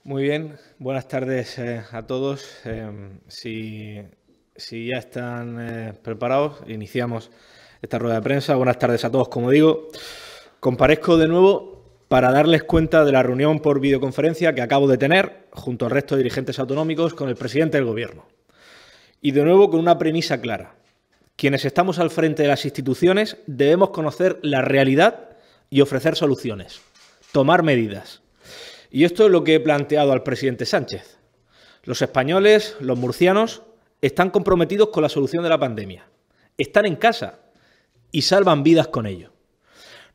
Muy bien, buenas tardes a todos. Si ya están preparados, iniciamos esta rueda de prensa. Buenas tardes a todos, como digo. Comparezco de nuevo para darles cuenta de la reunión por videoconferencia que acabo de tener junto al resto de dirigentes autonómicos con el presidente del Gobierno. Y de nuevo con una premisa clara. Quienes estamos al frente de las instituciones debemos conocer la realidad y ofrecer soluciones, tomar medidas. Y esto es lo que he planteado al presidente Sánchez. Los españoles, los murcianos, están comprometidos con la solución de la pandemia. Están en casa y salvan vidas con ello.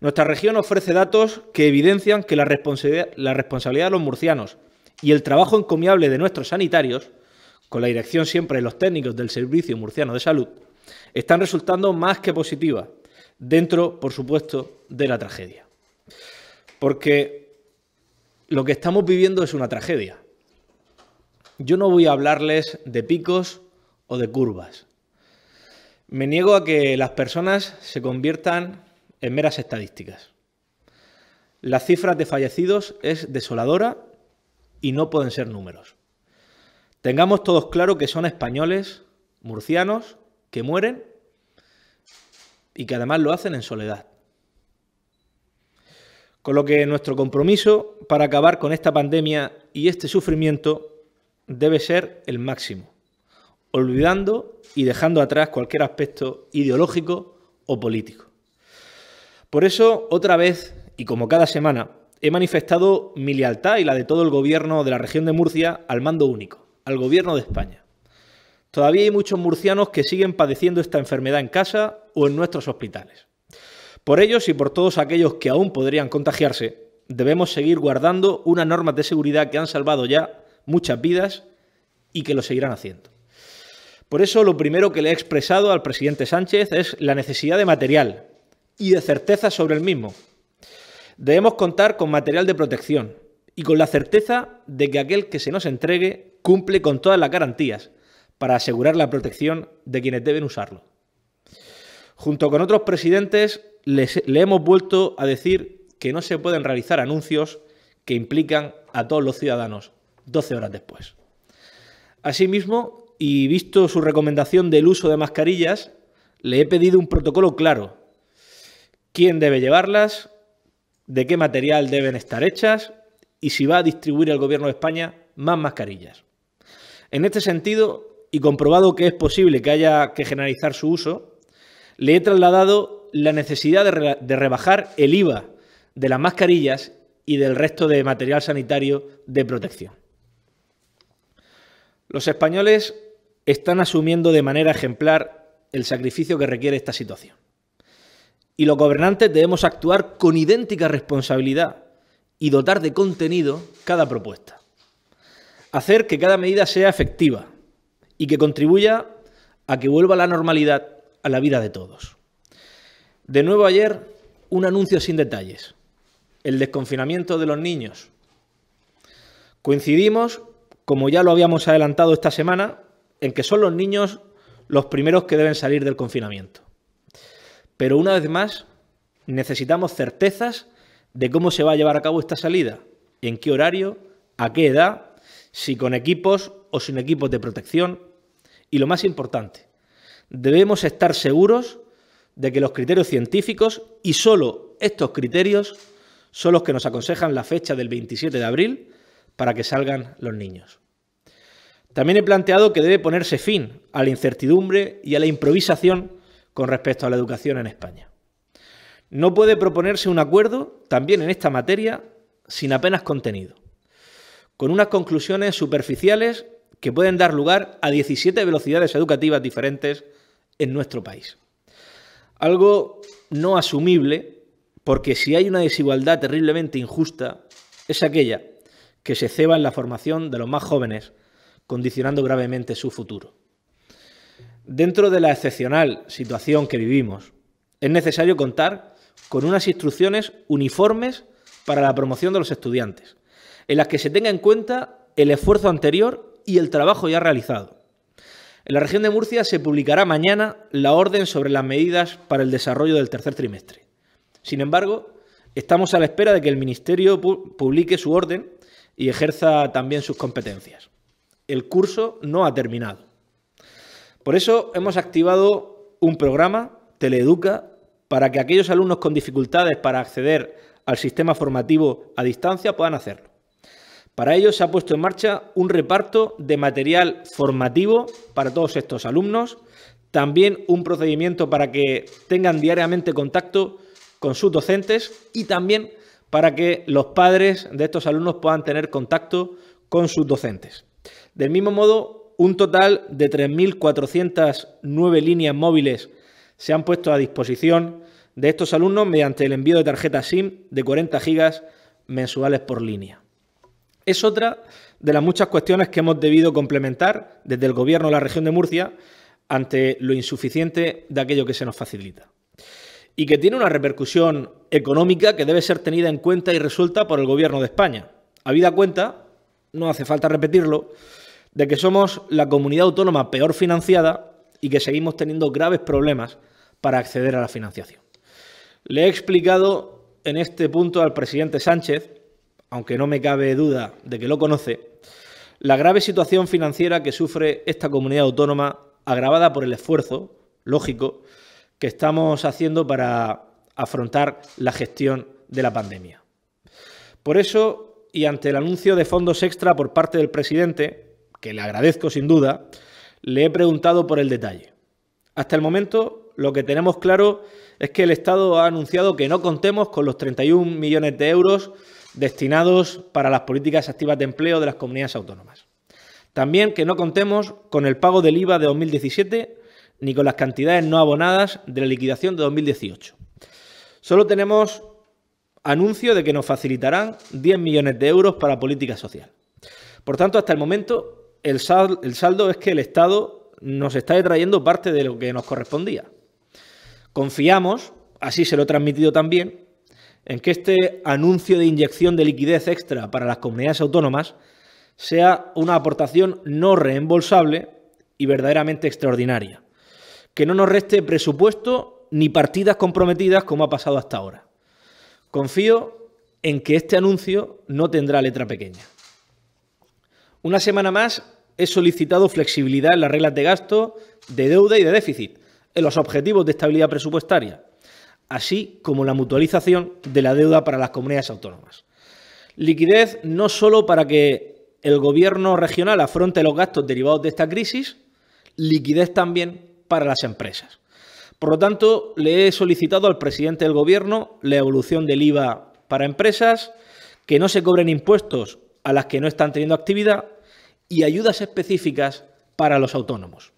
Nuestra región ofrece datos que evidencian que la responsabilidad de los murcianos y el trabajo encomiable de nuestros sanitarios, con la dirección siempre de los técnicos del Servicio Murciano de Salud, están resultando más que positivas, dentro, por supuesto, de la tragedia. Porque lo que estamos viviendo es una tragedia. Yo no voy a hablarles de picos o de curvas. Me niego a que las personas se conviertan en meras estadísticas. Las cifras de fallecidos es desoladora y no pueden ser números. Tengamos todos claro que son españoles, murcianos, que mueren y que además lo hacen en soledad. Con lo que nuestro compromiso para acabar con esta pandemia y este sufrimiento debe ser el máximo, olvidando y dejando atrás cualquier aspecto ideológico o político. Por eso, otra vez, y como cada semana, he manifestado mi lealtad y la de todo el Gobierno de la región de Murcia al mando único, al Gobierno de España. Todavía hay muchos murcianos que siguen padeciendo esta enfermedad en casa o en nuestros hospitales. Por ellos y por todos aquellos que aún podrían contagiarse, debemos seguir guardando unas normas de seguridad que han salvado ya muchas vidas y que lo seguirán haciendo. Por eso, lo primero que le he expresado al presidente Sánchez es la necesidad de material y de certeza sobre el mismo. Debemos contar con material de protección y con la certeza de que aquel que se nos entregue cumple con todas las garantías para asegurar la protección de quienes deben usarlo. Junto con otros presidentes, le hemos vuelto a decir que no se pueden realizar anuncios que implican a todos los ciudadanos 12 horas después. Asimismo, y visto su recomendación del uso de mascarillas, le he pedido un protocolo claro. ¿Quién debe llevarlas? ¿De qué material deben estar hechas? Y si va a distribuir el Gobierno de España más mascarillas. En este sentido, y comprobado que es posible que haya que generalizar su uso, le he trasladado la necesidad de rebajar el IVA de las mascarillas y del resto de material sanitario de protección. Los españoles están asumiendo de manera ejemplar el sacrificio que requiere esta situación. Y los gobernantes debemos actuar con idéntica responsabilidad y dotar de contenido cada propuesta. Hacer que cada medida sea efectiva y que contribuya a que vuelva la normalidad a la vida de todos. De nuevo ayer, un anuncio sin detalles. El desconfinamiento de los niños. Coincidimos, como ya lo habíamos adelantado esta semana, en que son los niños los primeros que deben salir del confinamiento. Pero una vez más, necesitamos certezas de cómo se va a llevar a cabo esta salida, en qué horario, a qué edad, si con equipos o sin equipos de protección. Y lo más importante, debemos estar seguros de que los criterios científicos, y solo estos criterios, son los que nos aconsejan la fecha del 27 de abril para que salgan los niños. También he planteado que debe ponerse fin a la incertidumbre y a la improvisación con respecto a la educación en España. No puede proponerse un acuerdo, también en esta materia, sin apenas contenido, con unas conclusiones superficiales que pueden dar lugar a 17 velocidades educativas diferentes en nuestro país. Algo no asumible, porque si hay una desigualdad terriblemente injusta, es aquella que se ceba en la formación de los más jóvenes, condicionando gravemente su futuro. Dentro de la excepcional situación que vivimos, es necesario contar con unas instrucciones uniformes para la promoción de los estudiantes, en las que se tenga en cuenta el esfuerzo anterior y el trabajo ya realizado. En la región de Murcia se publicará mañana la orden sobre las medidas para el desarrollo del tercer trimestre. Sin embargo, estamos a la espera de que el Ministerio publique su orden y ejerza también sus competencias. El curso no ha terminado. Por eso hemos activado un programa, Teleeduca, para que aquellos alumnos con dificultades para acceder al sistema formativo a distancia puedan hacerlo. Para ello se ha puesto en marcha un reparto de material formativo para todos estos alumnos, también un procedimiento para que tengan diariamente contacto con sus docentes y también para que los padres de estos alumnos puedan tener contacto con sus docentes. Del mismo modo, un total de 3.409 líneas móviles se han puesto a disposición de estos alumnos mediante el envío de tarjetas SIM de 40 gigas mensuales por línea. Es otra de las muchas cuestiones que hemos debido complementar desde el Gobierno de la región de Murcia ante lo insuficiente de aquello que se nos facilita. Y que tiene una repercusión económica que debe ser tenida en cuenta y resuelta por el Gobierno de España. Habida cuenta, no hace falta repetirlo, de que somos la comunidad autónoma peor financiada y que seguimos teniendo graves problemas para acceder a la financiación. Le he explicado en este punto al presidente Sánchez, aunque no me cabe duda de que lo conoce, la grave situación financiera que sufre esta comunidad autónoma, agravada por el esfuerzo, lógico, que estamos haciendo para afrontar la gestión de la pandemia. Por eso, y ante el anuncio de fondos extra por parte del presidente, que le agradezco sin duda, le he preguntado por el detalle. Hasta el momento, lo que tenemos claro es que el Estado ha anunciado que no contemos con los 31 millones de euros destinados para las políticas activas de empleo de las comunidades autónomas. También que no contemos con el pago del IVA de 2017 ni con las cantidades no abonadas de la liquidación de 2018. Solo tenemos anuncio de que nos facilitarán 10 millones de euros para política social. Por tanto, hasta el momento, el saldo es que el Estado nos está detrayendo parte de lo que nos correspondía. Confiamos, así se lo he transmitido también, en que este anuncio de inyección de liquidez extra para las comunidades autónomas sea una aportación no reembolsable y verdaderamente extraordinaria, que no nos reste presupuesto ni partidas comprometidas como ha pasado hasta ahora. Confío en que este anuncio no tendrá letra pequeña. Una semana más he solicitado flexibilidad en las reglas de gasto, de deuda y de déficit, en los objetivos de estabilidad presupuestaria, así como la mutualización de la deuda para las comunidades autónomas. Liquidez no solo para que el Gobierno regional afronte los gastos derivados de esta crisis, liquidez también para las empresas. Por lo tanto, le he solicitado al presidente del Gobierno la evolución del IVA para empresas, que no se cobren impuestos a las que no están teniendo actividad y ayudas específicas para los autónomos.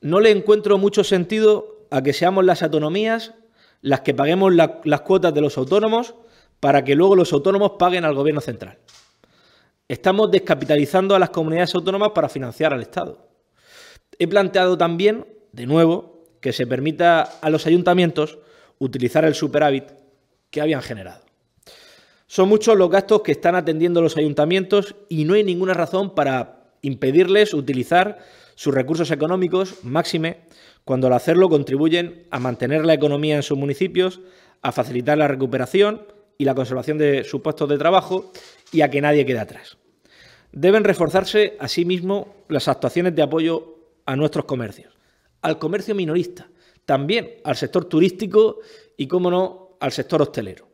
No le encuentro mucho sentido a que seamos las autonomías las que paguemos las cuotas de los autónomos para que luego los autónomos paguen al Gobierno central. Estamos descapitalizando a las comunidades autónomas para financiar al Estado. He planteado también, de nuevo, que se permita a los ayuntamientos utilizar el superávit que habían generado. Son muchos los gastos que están atendiendo los ayuntamientos y no hay ninguna razón para impedirles utilizar sus recursos económicos, máxime, cuando al hacerlo contribuyen a mantener la economía en sus municipios, a facilitar la recuperación y la conservación de sus puestos de trabajo y a que nadie quede atrás. Deben reforzarse, asimismo, las actuaciones de apoyo a nuestros comercios, al comercio minorista, también al sector turístico y, cómo no, al sector hostelero.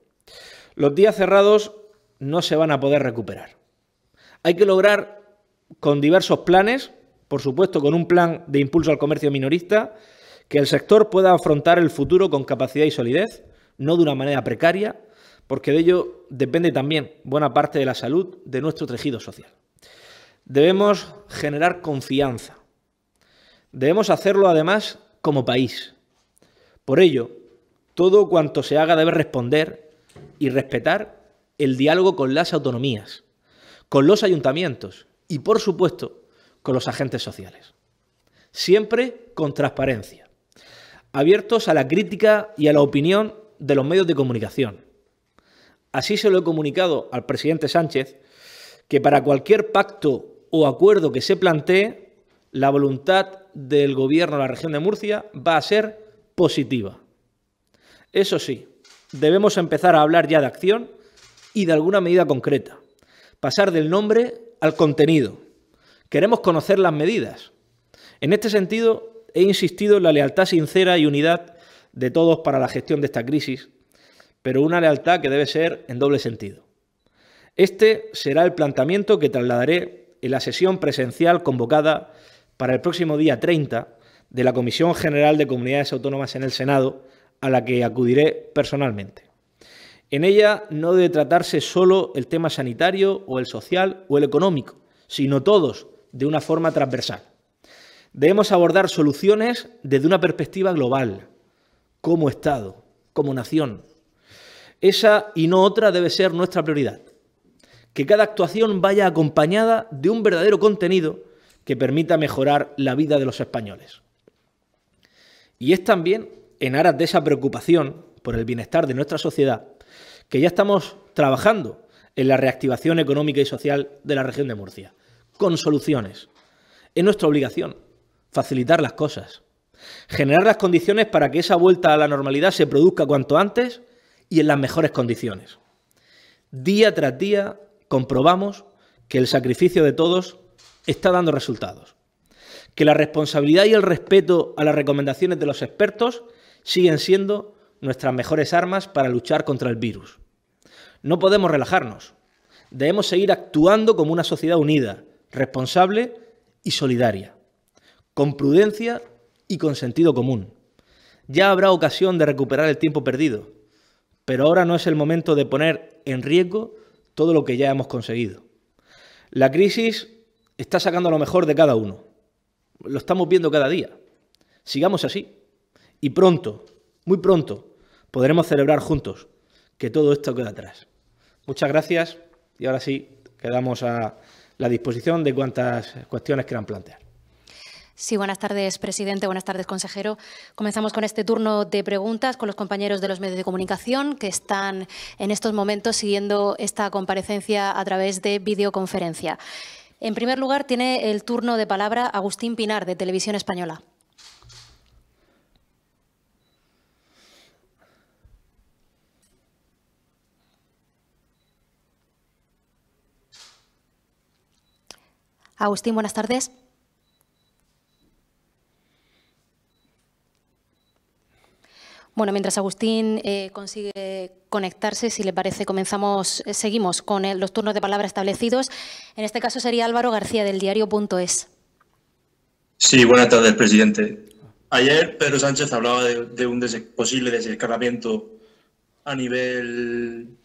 Los días cerrados no se van a poder recuperar. Hay que lograr, con diversos planes, por supuesto con un plan de impulso al comercio minorista, que el sector pueda afrontar el futuro con capacidad y solidez, no de una manera precaria, porque de ello depende también buena parte de la salud de nuestro tejido social. Debemos generar confianza. Debemos hacerlo, además, como país. Por ello, todo cuanto se haga debe responder y respetar el diálogo con las autonomías, con los ayuntamientos y, por supuesto, con los agentes sociales. Siempre con transparencia, abiertos a la crítica y a la opinión de los medios de comunicación. Así se lo he comunicado al presidente Sánchez, que para cualquier pacto o acuerdo que se plantee, la voluntad del Gobierno de la región de Murcia va a ser positiva. Eso sí, debemos empezar a hablar ya de acción y de alguna medida concreta, pasar del nombre al contenido. Queremos conocer las medidas. En este sentido, he insistido en la lealtad sincera y unidad de todos para la gestión de esta crisis, pero una lealtad que debe ser en doble sentido. Este será el planteamiento que trasladaré en la sesión presencial convocada para el próximo día 30 de la Comisión General de Comunidades Autónomas en el Senado, a la que acudiré personalmente. En ella no debe tratarse solo el tema sanitario o el social o el económico, sino todos de una forma transversal. Debemos abordar soluciones desde una perspectiva global, como Estado, como nación. Esa y no otra debe ser nuestra prioridad. Que cada actuación vaya acompañada de un verdadero contenido que permita mejorar la vida de los españoles. Y es también en aras de esa preocupación por el bienestar de nuestra sociedad que ya estamos trabajando en la reactivación económica y social de la región de Murcia, con soluciones. Es nuestra obligación facilitar las cosas, generar las condiciones para que esa vuelta a la normalidad se produzca cuanto antes y en las mejores condiciones. Día tras día comprobamos que el sacrificio de todos está dando resultados, que la responsabilidad y el respeto a las recomendaciones de los expertos siguen siendo nuestras mejores armas para luchar contra el virus. No podemos relajarnos. Debemos seguir actuando como una sociedad unida, responsable y solidaria, con prudencia y con sentido común. Ya habrá ocasión de recuperar el tiempo perdido, pero ahora no es el momento de poner en riesgo todo lo que ya hemos conseguido. La crisis está sacando lo mejor de cada uno. Lo estamos viendo cada día. Sigamos así. Y pronto, muy pronto, podremos celebrar juntos que todo esto queda atrás. Muchas gracias y ahora sí quedamos a la disposición de cuantas cuestiones quieran plantear. Sí, buenas tardes, presidente. Buenas tardes, consejero. Comenzamos con este turno de preguntas con los compañeros de los medios de comunicación que están en estos momentos siguiendo esta comparecencia a través de videoconferencia. En primer lugar, tiene el turno de palabra Agustín Pinar, de Televisión Española. Agustín, buenas tardes. Bueno, mientras Agustín consigue conectarse, si le parece, seguimos con los turnos de palabra establecidos. En este caso sería Álvaro García, del diario.es. Sí, buenas tardes, presidente. Ayer Pedro Sánchez hablaba de un posible desescalamiento a nivel,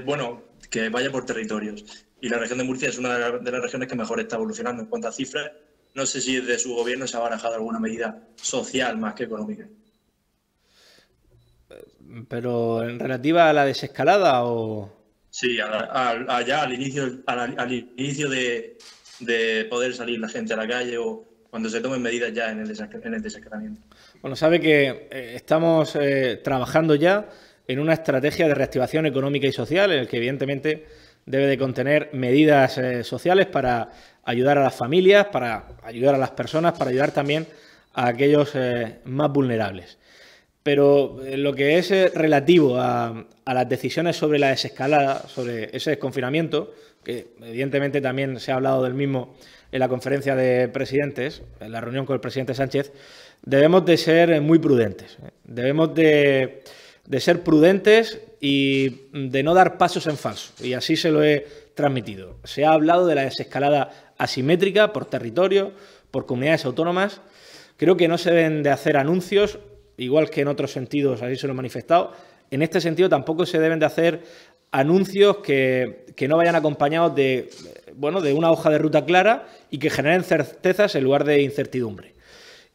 bueno, que vaya por territorios. Y la región de Murcia es una de las regiones que mejor está evolucionando en cuanto a cifras. No sé si desde su gobierno se ha barajado alguna medida social más que económica. ¿Pero en relativa a la desescalada o...? Sí, al inicio de poder salir la gente a la calle o cuando se tomen medidas ya en el desescalamiento. Bueno, sabe que estamos trabajando ya en una estrategia de reactivación económica y social en el que evidentemente debe de contener medidas sociales para ayudar a las familias, para ayudar a las personas, para ayudar también a aquellos más vulnerables. Pero lo que es relativo a las decisiones sobre la desescalada, sobre ese desconfinamiento, que evidentemente también se ha hablado del mismo en la conferencia de presidentes, en la reunión con el presidente Sánchez, debemos de ser muy prudentes. Debemos de ser prudentes y de no dar pasos en falso. Y así se lo he transmitido. Se ha hablado de la desescalada asimétrica por territorio, por comunidades autónomas. Creo que no se deben de hacer anuncios, igual que en otros sentidos, así se lo he manifestado. En este sentido tampoco se deben de hacer anuncios que no vayan acompañados de una hoja de ruta clara y que generen certezas en lugar de incertidumbre.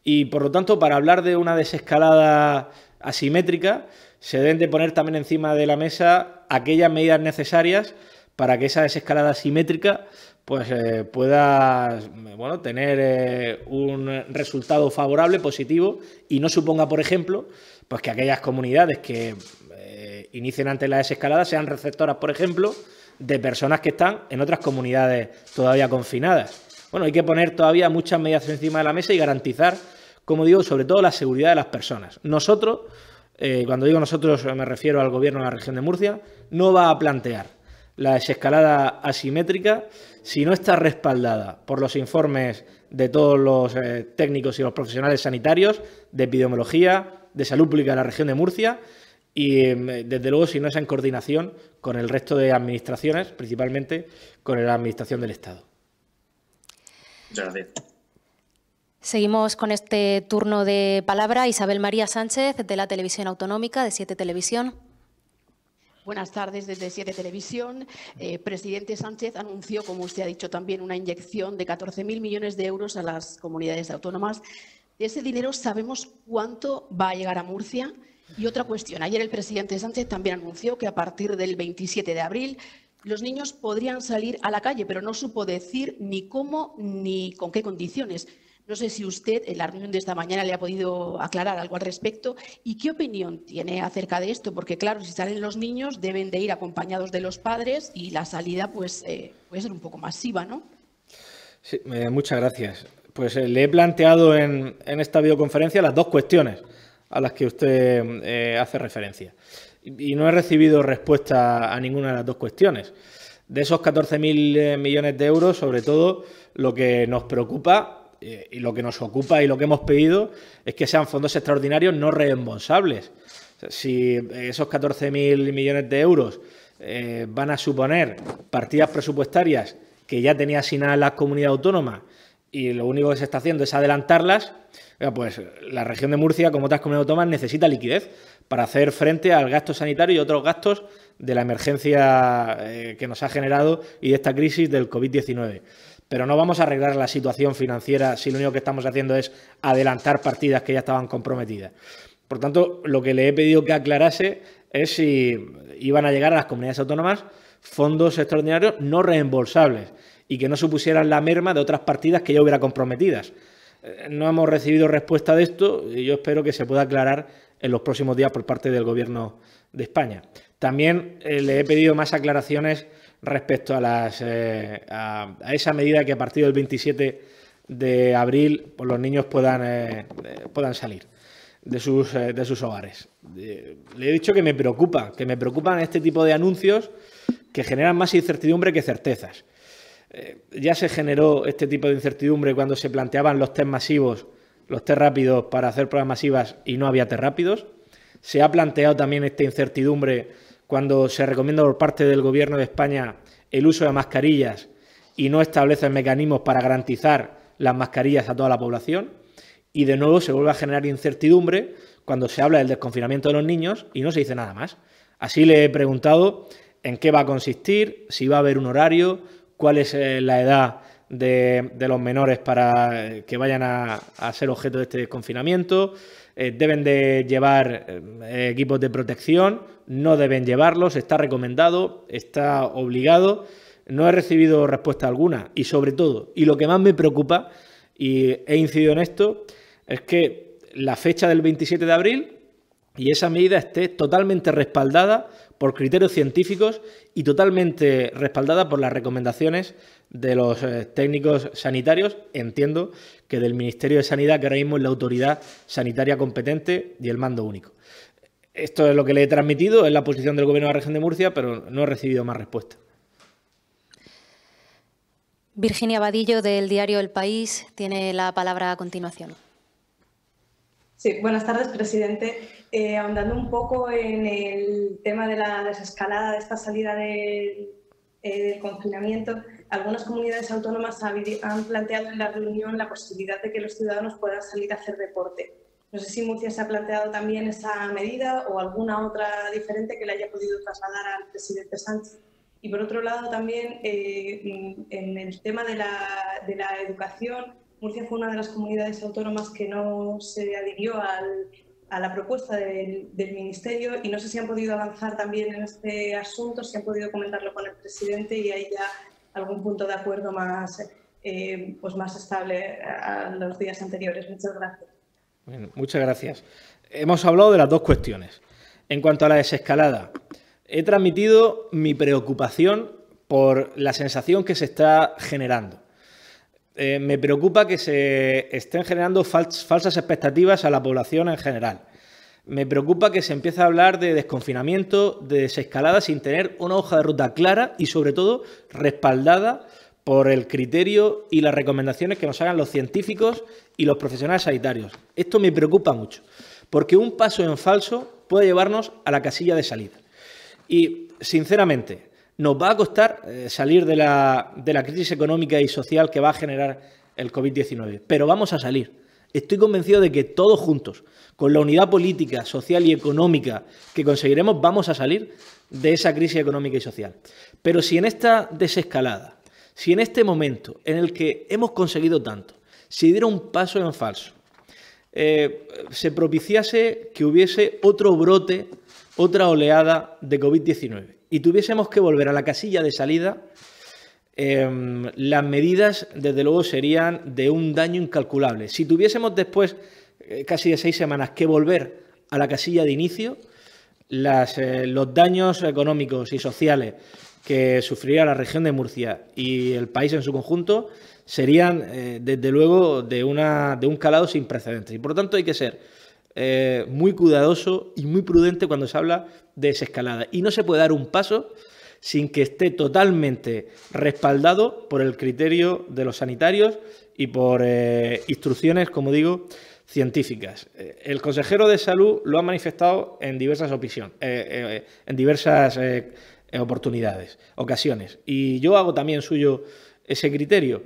Y, por lo tanto, para hablar de una desescalada asimétrica, se deben de poner también encima de la mesa aquellas medidas necesarias para que esa desescalada asimétrica pueda tener un resultado favorable, positivo, y no suponga, por ejemplo, pues que aquellas comunidades que inicien antes la desescalada sean receptoras, por ejemplo, de personas que están en otras comunidades todavía confinadas. Bueno, hay que poner todavía muchas medidas encima de la mesa y garantizar, como digo, sobre todo la seguridad de las personas. Nosotros, cuando digo nosotros me refiero al Gobierno de la región de Murcia, no va a plantear la desescalada asimétrica, si no está respaldada por los informes de todos los técnicos y los profesionales sanitarios, de epidemiología, de salud pública de la región de Murcia y, desde luego, si no es en coordinación con el resto de administraciones, principalmente con la Administración del Estado. Muchas gracias. Seguimos con este turno de palabra. Isabel María Sánchez, de la Televisión Autonómica, de 7 Televisión. Buenas tardes desde 7 Televisión. Presidente Sánchez anunció, como usted ha dicho también, una inyección de 14.000 millones de euros a las comunidades autónomas. De ese dinero, ¿sabemos cuánto va a llegar a Murcia? Y otra cuestión. Ayer el presidente Sánchez también anunció que a partir del 27 de abril los niños podrían salir a la calle, pero no supo decir ni cómo ni con qué condiciones. No sé si usted en la reunión de esta mañana le ha podido aclarar algo al respecto y qué opinión tiene acerca de esto, porque claro, si salen los niños deben de ir acompañados de los padres y la salida pues puede ser un poco masiva, ¿no? Sí, muchas gracias. Pues le he planteado en esta videoconferencia las dos cuestiones a las que usted hace referencia y no he recibido respuesta a ninguna de las dos cuestiones. De esos 14.000 millones de euros, sobre todo, lo que nos preocupa y lo que nos ocupa y lo que hemos pedido es que sean fondos extraordinarios no reembolsables. O sea, si esos 14.000 millones de euros van a suponer partidas presupuestarias que ya tenía asignadas las comunidades autónomas y lo único que se está haciendo es adelantarlas, pues la región de Murcia, como otras comunidades autónomas, necesita liquidez para hacer frente al gasto sanitario y otros gastos de la emergencia que nos ha generado y de esta crisis del COVID-19. Pero no vamos a arreglar la situación financiera si lo único que estamos haciendo es adelantar partidas que ya estaban comprometidas. Por tanto, lo que le he pedido que aclarase es si iban a llegar a las comunidades autónomas fondos extraordinarios no reembolsables y que no supusieran la merma de otras partidas que ya hubiera comprometidas. No hemos recibido respuesta de esto y yo espero que se pueda aclarar en los próximos días por parte del Gobierno de España. También le he pedido más aclaraciones respecto a esa medida que a partir del 27 de abril pues, los niños puedan salir de sus hogares. Le he dicho que me preocupan este tipo de anuncios que generan más incertidumbre que certezas. Ya se generó este tipo de incertidumbre cuando se planteaban los test masivos, los test rápidos para hacer pruebas masivas y no había test rápidos. Se ha planteado también esta incertidumbre cuando se recomienda por parte del Gobierno de España el uso de mascarillas y no establecen mecanismos para garantizar las mascarillas a toda la población. Y de nuevo se vuelve a generar incertidumbre cuando se habla del desconfinamiento de los niños y no se dice nada más. Así le he preguntado en qué va a consistir, si va a haber un horario, cuál es la edad de los menores para que vayan a ser objeto de este desconfinamiento. Deben de llevar equipos de protección, no deben llevarlos, está recomendado, está obligado. No he recibido respuesta alguna y sobre todo, y lo que más me preocupa, y he incidido en esto, es que la fecha del 27 de abril y esa medida esté totalmente respaldada por criterios científicos y totalmente respaldada por las recomendaciones de los técnicos sanitarios, entiendo que del Ministerio de Sanidad, que ahora mismo es la autoridad sanitaria competente y el mando único. Esto es lo que le he transmitido, es la posición del Gobierno de la Región de Murcia, pero no he recibido más respuesta. Virginia Vadillo, del diario El País, tiene la palabra a continuación. Sí, buenas tardes, presidente. Ahondando un poco en el tema de la desescalada de esta salida del confinamiento, algunas comunidades autónomas han planteado en la reunión la posibilidad de que los ciudadanos puedan salir a hacer deporte. No sé si Murcia se ha planteado también esa medida o alguna otra diferente que le haya podido trasladar al presidente Sánchez. Y por otro lado también, en el tema de la educación, Murcia fue una de las comunidades autónomas que no se adhirió a la propuesta del Ministerio y no sé si han podido avanzar también en este asunto, si han podido comentarlo con el presidente y hay ya algún punto de acuerdo más estable a los días anteriores. Muchas gracias. Bueno, muchas gracias. Hemos hablado de las dos cuestiones. En cuanto a la desescalada, he transmitido mi preocupación por la sensación que se está generando. Me preocupa que se estén generando falsas expectativas a la población en general. Me preocupa que se empiece a hablar de desconfinamiento, de desescalada, sin tener una hoja de ruta clara y, sobre todo, respaldada por el criterio y las recomendaciones que nos hagan los científicos y los profesionales sanitarios. Esto me preocupa mucho, porque un paso en falso puede llevarnos a la casilla de salida. Y, sinceramente, nos va a costar salir de la crisis económica y social que va a generar el COVID-19, pero vamos a salir. Estoy convencido de que todos juntos, con la unidad política, social y económica que conseguiremos, vamos a salir de esa crisis económica y social. Pero si en esta desescalada, si en este momento en el que hemos conseguido tanto, se diera un paso en falso, se propiciase que hubiese otro brote, otra oleada de COVID-19 y tuviésemos que volver a la casilla de salida, las medidas, desde luego, serían de un daño incalculable. Si tuviésemos después, casi de 6 semanas, que volver a la casilla de inicio, los daños económicos y sociales que sufriría la región de Murcia y el país en su conjunto serían, desde luego, de un calado sin precedentes. Y, por lo tanto, hay que ser muy cuidadoso y muy prudente cuando se habla de desescalada. Y no se puede dar un paso sin que esté totalmente respaldado por el criterio de los sanitarios y por instrucciones, como digo, científicas. El consejero de Salud lo ha manifestado en diversas ocasiones, y yo hago también suyo ese criterio.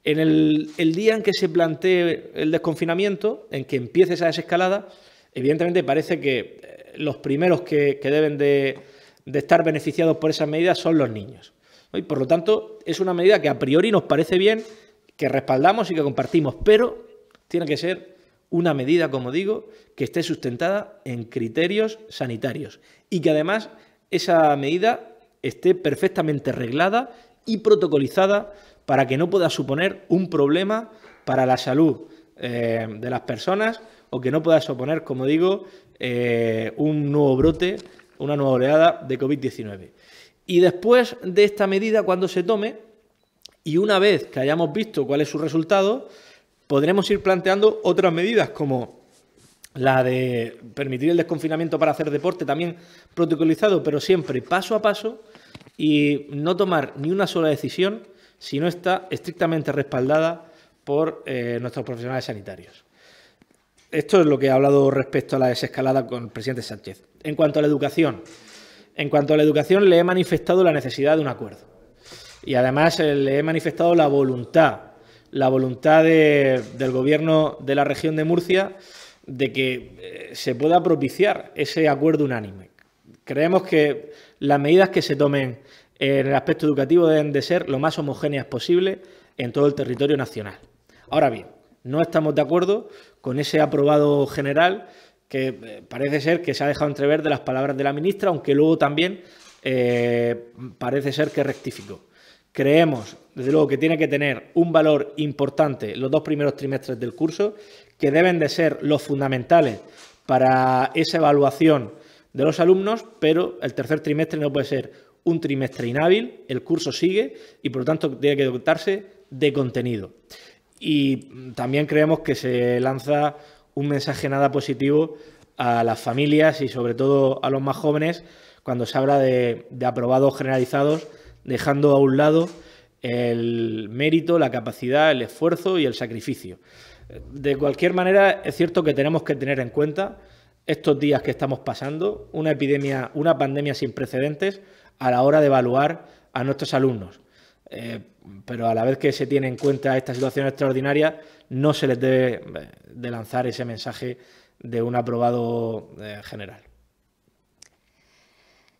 En el día en que se plantee el desconfinamiento, en que empiece esa desescalada, evidentemente parece que los primeros que deben de estar beneficiados por esas medidas son los niños. Y, por lo tanto, es una medida que a priori nos parece bien, que respaldamos y que compartimos, pero tiene que ser una medida, como digo, que esté sustentada en criterios sanitarios y que además esa medida esté perfectamente reglada y protocolizada para que no pueda suponer un problema para la salud de las personas o que no pueda suponer, como digo, un nuevo brote, una nueva oleada de COVID-19. Y después de esta medida, cuando se tome, y una vez que hayamos visto cuál es su resultado, podremos ir planteando otras medidas como la de permitir el desconfinamiento para hacer deporte, también protocolizado, pero siempre paso a paso, y no tomar ni una sola decisión si no está estrictamente respaldada por nuestros profesionales sanitarios. Esto es lo que he hablado respecto a la desescalada con el presidente Sánchez. En cuanto a la educación, le he manifestado la necesidad de un acuerdo. Y además le he manifestado la voluntad del Gobierno de la región de Murcia de que se pueda propiciar ese acuerdo unánime. Creemos que las medidas que se tomen en el aspecto educativo deben de ser lo más homogéneas posible en todo el territorio nacional. Ahora bien, no estamos de acuerdo con ese aprobado general que parece ser que se ha dejado entrever de las palabras de la ministra, aunque luego también parece ser que rectificó. Creemos, desde luego, que tiene que tener un valor importante los 2 primeros trimestres del curso, que deben de ser los fundamentales para esa evaluación de los alumnos, pero el tercer trimestre no puede ser un trimestre inhábil, el curso sigue y, por lo tanto, tiene que dotarse de contenido. Y también creemos que se lanza un mensaje nada positivo a las familias y, sobre todo, a los más jóvenes cuando se habla de aprobados generalizados, dejando a un lado el mérito, la capacidad, el esfuerzo y el sacrificio. De cualquier manera, es cierto que tenemos que tener en cuenta estos días que estamos pasando, una pandemia sin precedentes, a la hora de evaluar a nuestros alumnos. Pero a la vez que se tiene en cuenta esta situación extraordinaria, no se les debe de lanzar ese mensaje de un aprobado general.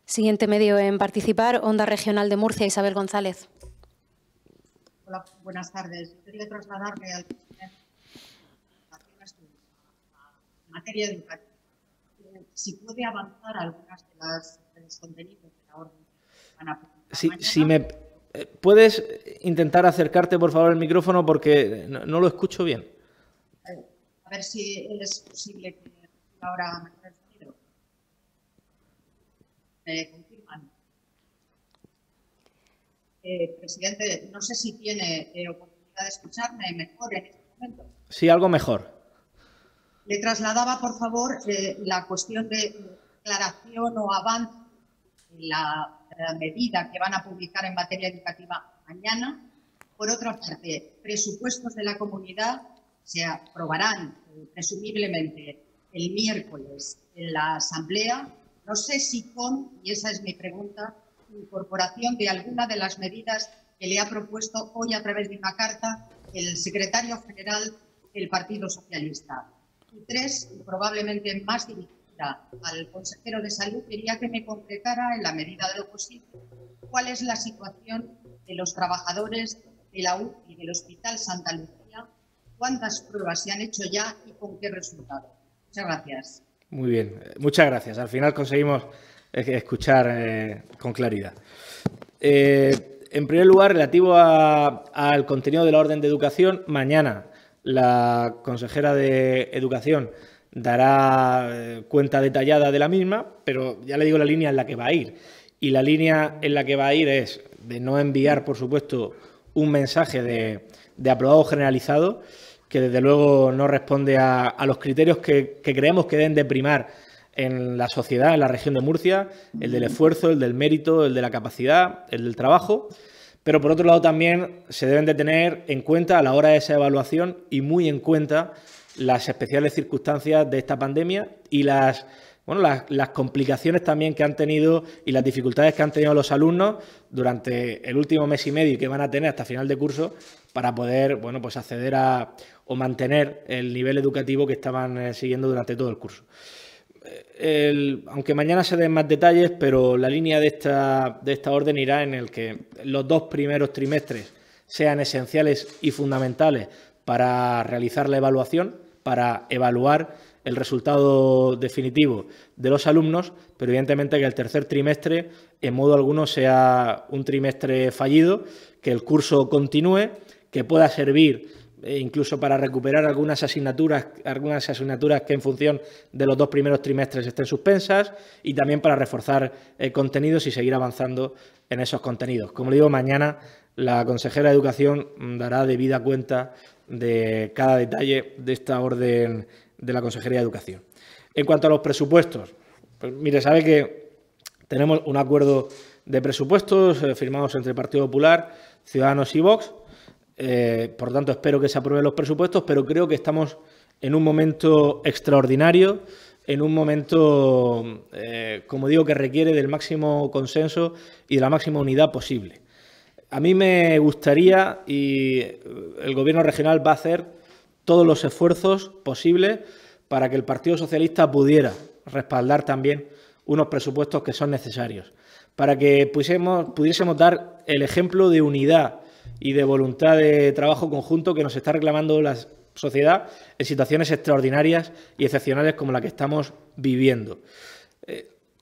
Siguiente medio en participar, Onda Regional de Murcia, Isabel González. Hola, buenas tardes. Quería trasladarle al materia educativa. Si puede avanzar algunas de los contenidos de la orden que van a presentar si me puedes intentar acercarte, por favor, al micrófono porque no lo escucho bien. A ver si es posible que ahora me quede el sonido. ¿Me confirman? Presidente, no sé si tiene oportunidad de escucharme mejor en este momento. Sí, algo mejor. Le trasladaba, por favor, la cuestión de declaración o avance en la medida que van a publicar en materia educativa mañana. Por otra parte, presupuestos de la comunidad se aprobarán presumiblemente el miércoles en la Asamblea. No sé si con, y esa es mi pregunta, incorporación de alguna de las medidas que le ha propuesto hoy a través de una carta el secretario general del Partido Socialista. Y tres, probablemente más dirigida al consejero de Salud, quería que me concretara, en la medida de lo posible, cuál es la situación de los trabajadores de la UCI del Hospital Santa Lucía, cuántas pruebas se han hecho ya y con qué resultado. Muchas gracias. Muy bien, muchas gracias. Al final conseguimos escuchar con claridad. En primer lugar, relativo al contenido de la orden de educación, mañana la consejera de Educación dará cuenta detallada de la misma, pero ya le digo la línea en la que va a ir. Y la línea en la que va a ir es de no enviar, por supuesto, un mensaje de aprobado generalizado, que desde luego no responde a los criterios que creemos que deben de primar en la sociedad, en la región de Murcia, el del esfuerzo, el del mérito, el de la capacidad, el del trabajo. Pero, por otro lado, también se deben de tener en cuenta a la hora de esa evaluación y muy en cuenta las especiales circunstancias de esta pandemia y las complicaciones también que han tenido y las dificultades que han tenido los alumnos durante el último mes y medio y que van a tener hasta final de curso para poder acceder a o mantener el nivel educativo que estaban siguiendo durante todo el curso. Aunque mañana se den más detalles, pero la línea de esta orden irá en el que los 2 primeros trimestres sean esenciales y fundamentales para realizar la evaluación, para evaluar el resultado definitivo de los alumnos, pero evidentemente que el tercer trimestre en modo alguno sea un trimestre fallido, que el curso continúe, que pueda servir incluso para recuperar algunas asignaturas que en función de los 2 primeros trimestres estén suspensas y también para reforzar contenidos y seguir avanzando en esos contenidos. Como le digo, mañana la consejera de Educación dará debida cuenta de cada detalle de esta orden de la Consejería de Educación. En cuanto a los presupuestos, pues mire, sabe que tenemos un acuerdo de presupuestos firmados entre el Partido Popular, Ciudadanos y Vox. Por lo tanto, espero que se aprueben los presupuestos, pero creo que estamos en un momento extraordinario, en un momento, como digo, que requiere del máximo consenso y de la máxima unidad posible. A mí me gustaría, y el Gobierno regional va a hacer todos los esfuerzos posibles para que el Partido Socialista pudiera respaldar también unos presupuestos que son necesarios, para que pudiésemos dar el ejemplo de unidad y de voluntad de trabajo conjunto que nos está reclamando la sociedad en situaciones extraordinarias y excepcionales como la que estamos viviendo.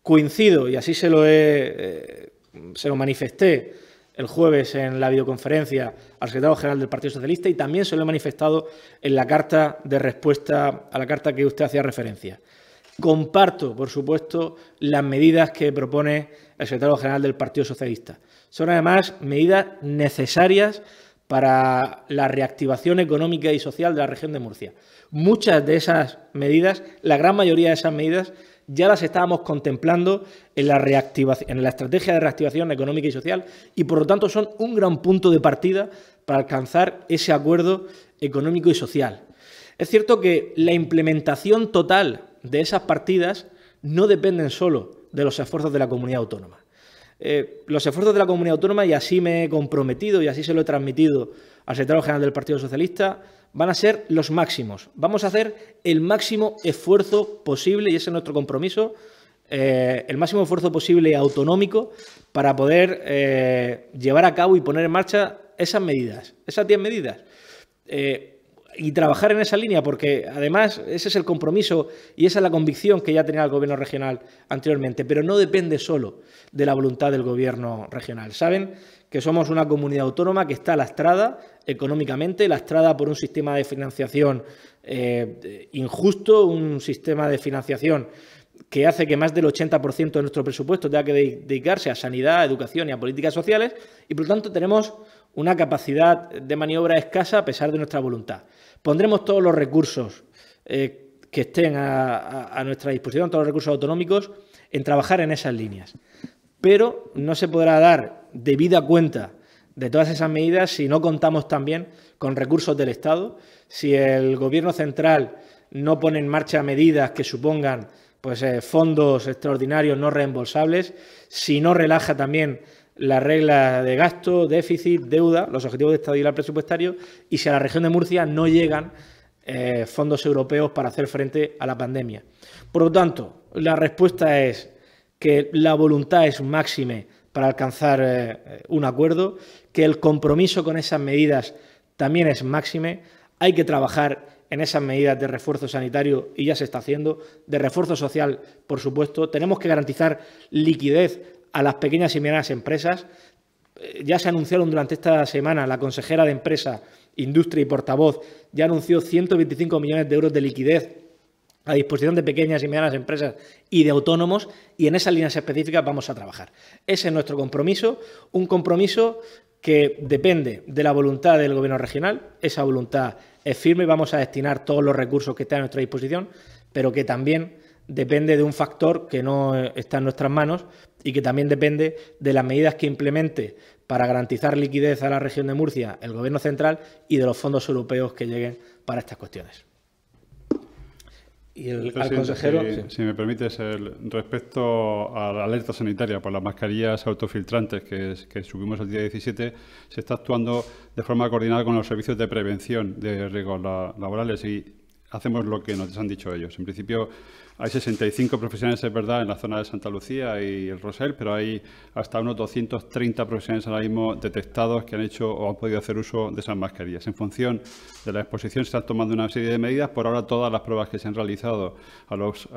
Coincido, y así se lo manifesté el jueves en la videoconferencia al secretario general del Partido Socialista y también se lo he manifestado en la carta de respuesta a la carta que usted hacía referencia. Comparto, por supuesto, las medidas que propone el secretario general del Partido Socialista. Son, además, medidas necesarias para la reactivación económica y social de la región de Murcia. Muchas de esas medidas, la gran mayoría de esas medidas, ya las estábamos contemplando en la estrategia de reactivación económica y social y, por lo tanto, son un gran punto de partida para alcanzar ese acuerdo económico y social. Es cierto que la implementación total de esas partidas no dependen solo de los esfuerzos de la comunidad autónoma. Los esfuerzos de la comunidad autónoma, y así me he comprometido y así se lo he transmitido al secretario general del Partido Socialista, van a ser los máximos. Vamos a hacer el máximo esfuerzo posible, y ese es nuestro compromiso, el máximo esfuerzo posible autonómico para poder llevar a cabo y poner en marcha esas medidas, esas 10 medidas. Y trabajar en esa línea, porque además ese es el compromiso y esa es la convicción que ya tenía el Gobierno regional anteriormente, pero no depende solo de la voluntad del Gobierno regional. Saben que somos una comunidad autónoma que está lastrada económicamente, lastrada por un sistema de financiación injusto, un sistema de financiación que hace que más del 80% de nuestro presupuesto tenga que dedicarse a sanidad, a educación y a políticas sociales y, por lo tanto, tenemos una capacidad de maniobra escasa a pesar de nuestra voluntad. Pondremos todos los recursos que que estén a nuestra disposición, todos los recursos autonómicos, en trabajar en esas líneas. Pero no se podrá dar debida cuenta de todas esas medidas si no contamos también con recursos del Estado, si el Gobierno central no pone en marcha medidas que supongan fondos extraordinarios no reembolsables, si no relaja también las reglas de gasto, déficit, deuda, los objetivos de estabilidad presupuestario, y si a la región de Murcia no llegan fondos europeos para hacer frente a la pandemia. Por lo tanto, la respuesta es que la voluntad es máxime para alcanzar un acuerdo, que el compromiso con esas medidas también es máxime. Hay que trabajar en esas medidas de refuerzo sanitario, y ya se está haciendo, de refuerzo social, por supuesto. Tenemos que garantizar liquidez a las pequeñas y medianas empresas. Ya se anunciaron durante esta semana, la consejera de Empresa, Industria y portavoz ya anunció 125 millones de euros de liquidez a disposición de pequeñas y medianas empresas y de autónomos, y en esas líneas específicas vamos a trabajar. Ese es nuestro compromiso, un compromiso que depende de la voluntad del Gobierno regional. Esa voluntad es firme y vamos a destinar todos los recursos que estén a nuestra disposición, pero que también depende de un factor que no está en nuestras manos y que también depende de las medidas que implemente para garantizar liquidez a la región de Murcia el Gobierno central y de los fondos europeos que lleguen para estas cuestiones. Y al consejero... Si me permites, respecto a la alerta sanitaria por las mascarillas autofiltrantes que subimos el día 17, se está actuando de forma coordinada con los servicios de prevención de riesgos laborales y hacemos lo que nos han dicho ellos. En principio hay 65 profesionales, es verdad, en la zona de Santa Lucía y el Rosell, pero hay hasta unos 230 profesionales ahora mismo detectados que han hecho o han podido hacer uso de esas mascarillas. En función de la exposición se están tomando una serie de medidas. Por ahora todas las pruebas que se han realizado a los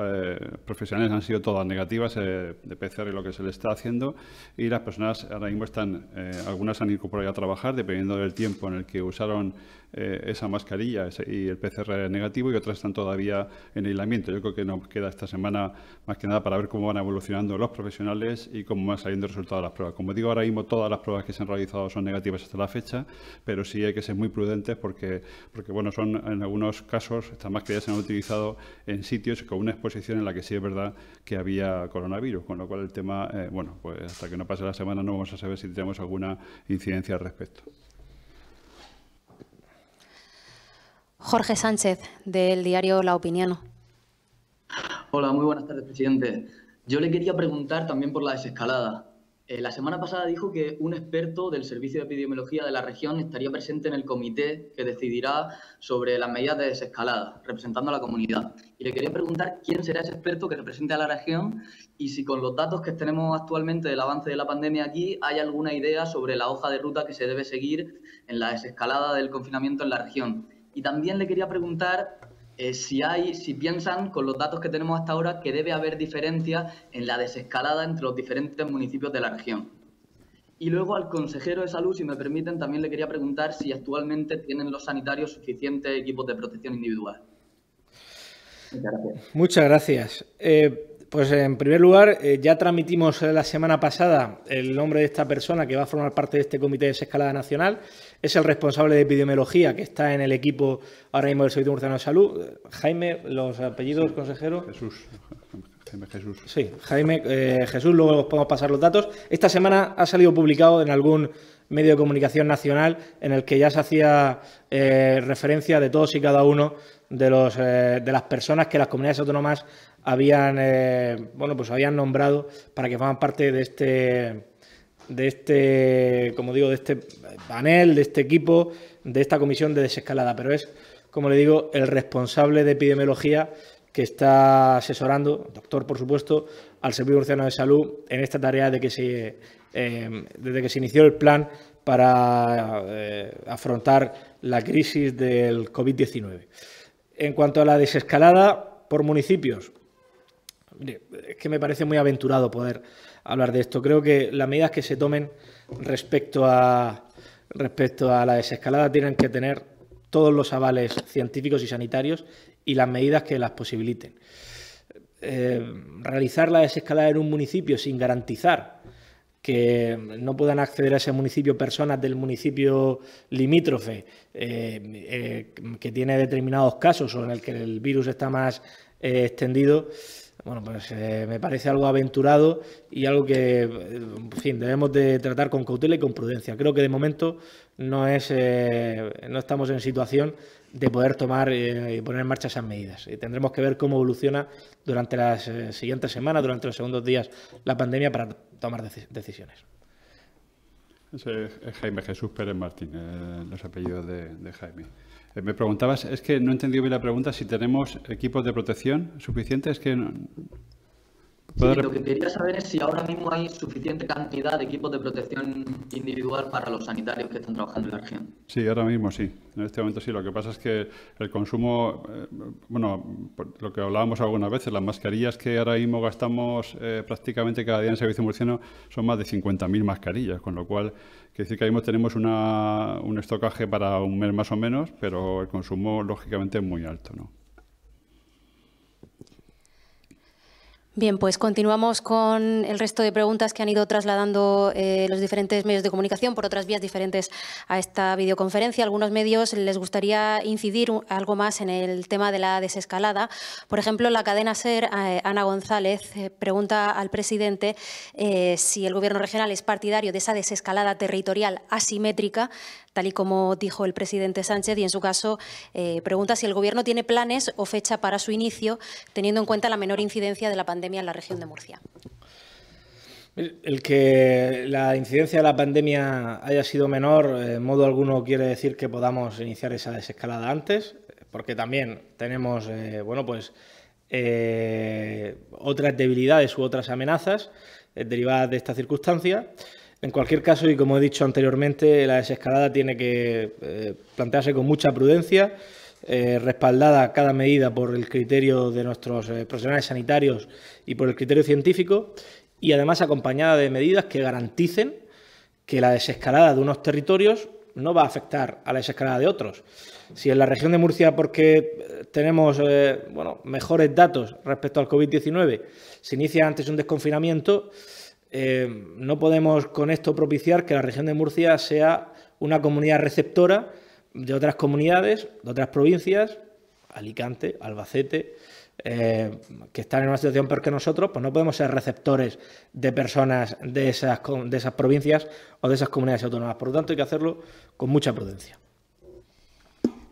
profesionales han sido todas negativas de PCR, lo que se les está haciendo, y las personas ahora mismo están, algunas han ido por ahí a trabajar dependiendo del tiempo en el que usaron esa mascarilla y el PCR negativo, y otras están todavía en aislamiento. Yo creo que nos queda esta semana más que nada para ver cómo van evolucionando los profesionales y cómo van saliendo el resultado de las pruebas. Como digo, ahora mismo todas las pruebas que se han realizado son negativas hasta la fecha, pero sí hay que ser muy prudentes porque bueno, son en algunos casos estas mascarillas se han utilizado en sitios con una exposición en la que sí es verdad que había coronavirus, con lo cual el tema, bueno, pues hasta que no pase la semana no vamos a saber si tenemos alguna incidencia al respecto. Jorge Sánchez, del diario La Opinión. Hola, muy buenas tardes, presidente. Yo le quería preguntar también por la desescalada. La semana pasada dijo que un experto del Servicio de Epidemiología de la región estaría presente en el comité que decidirá sobre las medidas de desescalada, representando a la comunidad. Y le quería preguntar quién será ese experto que represente a la región y si con los datos que tenemos actualmente del avance de la pandemia aquí hay alguna idea sobre la hoja de ruta que se debe seguir en la desescalada del confinamiento en la región. Y también le quería preguntar si piensan, con los datos que tenemos hasta ahora, que debe haber diferencias en la desescalada entre los diferentes municipios de la región. Y luego al consejero de Salud, si me permiten, también le quería preguntar si actualmente tienen los sanitarios suficientes equipos de protección individual. Muchas gracias. Muchas gracias. Pues en primer lugar, ya transmitimos la semana pasada el nombre de esta persona que va a formar parte de este Comité de Desescalada Nacional. Es el responsable de epidemiología que está en el equipo ahora mismo del Servicio Murciano de Salud. Jaime, los apellidos, consejero. Jaime Jesús. Sí, Jaime Jesús, luego os podemos pasar los datos. Esta semana ha salido publicado en algún medio de comunicación nacional en el que ya se hacía referencia de todos y cada uno de las personas que las comunidades autónomas habían habían nombrado para que forman parte de este panel, de este equipo, de esta comisión de desescalada. Pero es, como le digo, el responsable de epidemiología que está asesorando, doctor por supuesto, al Servicio Murciano de Salud en esta tarea desde que se inició el plan para afrontar la crisis del COVID-19. En cuanto a la desescalada por municipios, es que me parece muy aventurado poder hablar de esto. Creo que las medidas que se tomen respecto a la desescalada tienen que tener todos los avales científicos y sanitarios y las medidas que las posibiliten. Realizar la desescalada en un municipio sin garantizar que no puedan acceder a ese municipio personas del municipio limítrofe que tiene determinados casos o en el que el virus está más extendido, bueno, pues me parece algo aventurado y algo que, en fin, debemos de tratar con cautela y con prudencia. Creo que de momento no estamos en situación de poder tomar y poner en marcha esas medidas. Y tendremos que ver cómo evoluciona durante las siguientes semanas, durante los segundos días, la pandemia para tomar decisiones. Ese es Jaime Jesús Pérez Martín, los apellidos de Jaime. Me preguntabas, es que no he entendido bien la pregunta, si tenemos equipos de protección suficientes. Es que no... Sí, lo que quería saber es si ahora mismo hay suficiente cantidad de equipos de protección individual para los sanitarios que están trabajando en la región. Sí, ahora mismo sí. En este momento sí. Lo que pasa es que el consumo, bueno, lo que hablábamos algunas veces, las mascarillas que ahora mismo gastamos prácticamente cada día en el servicio murciano son más de 50.000 mascarillas, con lo cual quiere decir que ahora mismo tenemos un estocaje para un mes más o menos, pero el consumo lógicamente es muy alto, ¿no? Bien, pues continuamos con el resto de preguntas que han ido trasladando los diferentes medios de comunicación por otras vías diferentes a esta videoconferencia. A algunos medios les gustaría incidir algo más en el tema de la desescalada. Por ejemplo, la cadena SER, Ana González, pregunta al presidente si el Gobierno regional es partidario de esa desescalada territorial asimétrica, tal y como dijo el presidente Sánchez, y en su caso pregunta si el Gobierno tiene planes o fecha para su inicio, teniendo en cuenta la menor incidencia de la pandemia en la región de Murcia. El que la incidencia de la pandemia haya sido menor, en modo alguno quiere decir que podamos iniciar esa desescalada antes, porque también tenemos otras debilidades u otras amenazas derivadas de esta circunstancia. En cualquier caso, y como he dicho anteriormente, la desescalada tiene que plantearse con mucha prudencia, respaldada cada medida por el criterio de nuestros profesionales sanitarios y por el criterio científico, y además acompañada de medidas que garanticen que la desescalada de unos territorios no va a afectar a la desescalada de otros. Si en la región de Murcia, porque tenemos mejores datos respecto al COVID-19, se inicia antes un desconfinamiento, no podemos con esto propiciar que la región de Murcia sea una comunidad receptora de otras comunidades, de otras provincias, Alicante, Albacete, que están en una situación peor que nosotros, pues no podemos ser receptores de personas de esas provincias o de esas comunidades autónomas. Por lo tanto, hay que hacerlo con mucha prudencia.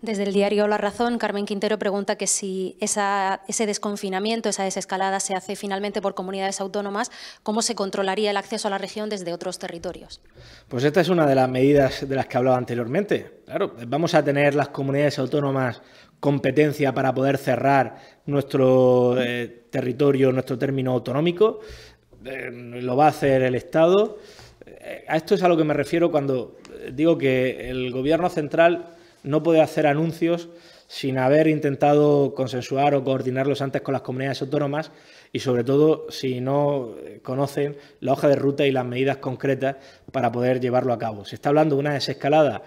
Desde el diario La Razón, Carmen Quintero pregunta que si ese desconfinamiento, esa desescalada se hace finalmente por comunidades autónomas, ¿cómo se controlaría el acceso a la región desde otros territorios? Pues esta es una de las medidas de las que hablaba anteriormente. Claro, vamos a tener las comunidades autónomas competencia para poder cerrar nuestro territorio, nuestro término autonómico. Lo va a hacer el Estado. A esto es a lo que me refiero cuando digo que el Gobierno central no puede hacer anuncios sin haber intentado consensuar o coordinarlos antes con las comunidades autónomas y, sobre todo, si no conocen la hoja de ruta y las medidas concretas para poder llevarlo a cabo. Se está hablando de una desescalada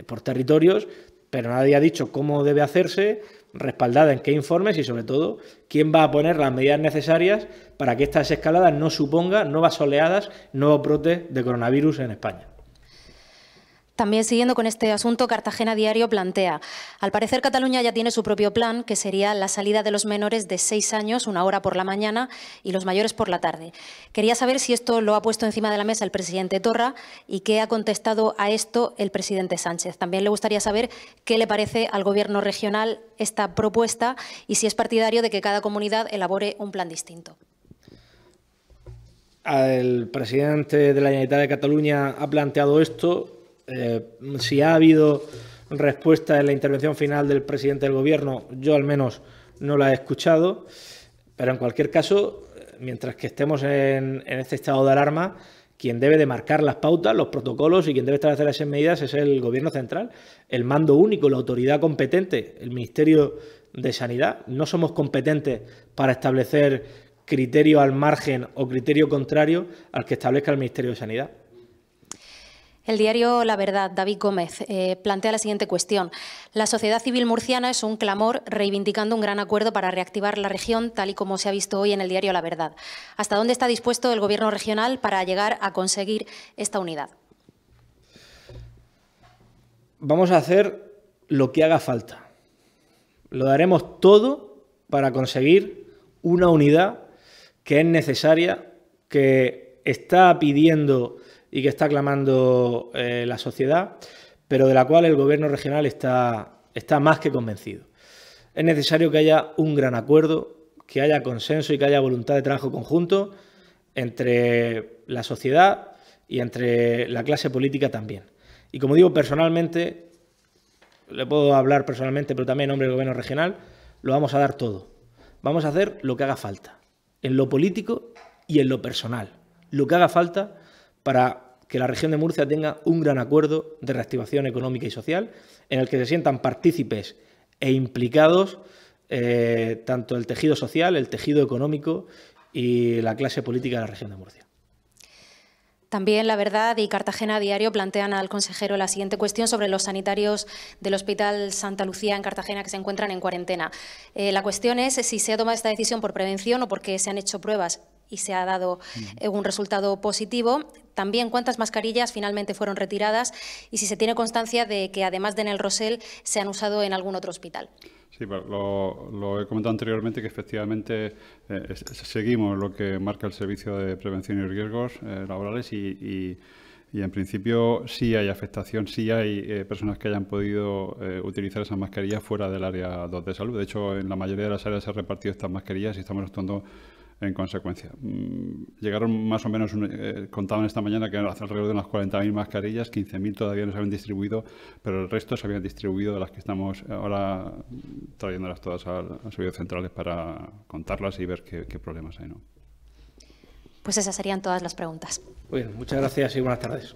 por territorios, pero nadie ha dicho cómo debe hacerse, respaldada en qué informes y, sobre todo, quién va a poner las medidas necesarias para que esta desescalada no suponga nuevas oleadas, nuevos brotes de coronavirus en España. También siguiendo con este asunto, Cartagena Diario plantea: al parecer Cataluña ya tiene su propio plan, que sería la salida de los menores de 6 años, 1 hora por la mañana, y los mayores por la tarde. Quería saber si esto lo ha puesto encima de la mesa el presidente Torra y qué ha contestado a esto el presidente Sánchez. También le gustaría saber qué le parece al Gobierno regional esta propuesta y si es partidario de que cada comunidad elabore un plan distinto. El presidente de la Generalitat de Cataluña ha planteado esto. Si ha habido respuesta en la intervención final del presidente del Gobierno, yo al menos no la he escuchado, pero en cualquier caso, mientras que estemos en este estado de alarma, quien debe de marcar las pautas, los protocolos y quien debe establecer esas medidas es el Gobierno central, el mando único, la autoridad competente, el Ministerio de Sanidad. No somos competentes para establecer criterio al margen o criterio contrario al que establezca el Ministerio de Sanidad. El diario La Verdad, David Gómez, plantea la siguiente cuestión. La sociedad civil murciana es un clamor reivindicando un gran acuerdo para reactivar la región, tal y como se ha visto hoy en el diario La Verdad. ¿Hasta dónde está dispuesto el Gobierno regional para llegar a conseguir esta unidad? Vamos a hacer lo que haga falta. Lo daremos todo para conseguir una unidad que es necesaria, que está pidiendo y que está clamando la sociedad, pero de la cual el Gobierno regional está más que convencido. Es necesario que haya un gran acuerdo, que haya consenso y que haya voluntad de trabajo conjunto entre la sociedad y entre la clase política también. Y como digo, personalmente, le puedo hablar personalmente, pero también en nombre del Gobierno regional, lo vamos a dar todo. Vamos a hacer lo que haga falta, en lo político y en lo personal. Lo que haga falta para que la región de Murcia tenga un gran acuerdo de reactivación económica y social en el que se sientan partícipes e implicados tanto el tejido social, el tejido económico y la clase política de la región de Murcia. También La Verdad y Cartagena Diario plantean al consejero la siguiente cuestión sobre los sanitarios del Hospital Santa Lucía en Cartagena que se encuentran en cuarentena. La cuestión es si se ha tomado esta decisión por prevención o porque se han hecho pruebas y se ha dado un resultado positivo. También cuántas mascarillas finalmente fueron retiradas y si se tiene constancia de que además de en el Rosell se han usado en algún otro hospital. Sí, lo he comentado anteriormente que efectivamente seguimos lo que marca el Servicio de Prevención y Riesgos Laborales y en principio sí hay afectación, sí hay personas que hayan podido utilizar esas mascarillas fuera del área 2 de salud. De hecho, en la mayoría de las áreas se han repartido estas mascarillas y estamos actuando en consecuencia. Llegaron más o menos, contaban esta mañana que alrededor de unas 40.000 mascarillas, 15.000 todavía no se habían distribuido, pero el resto se habían distribuido de las que estamos ahora trayéndolas todas a servicios centrales para contarlas y ver qué problemas hay, ¿no? Pues esas serían todas las preguntas. Bueno, muchas gracias y buenas tardes.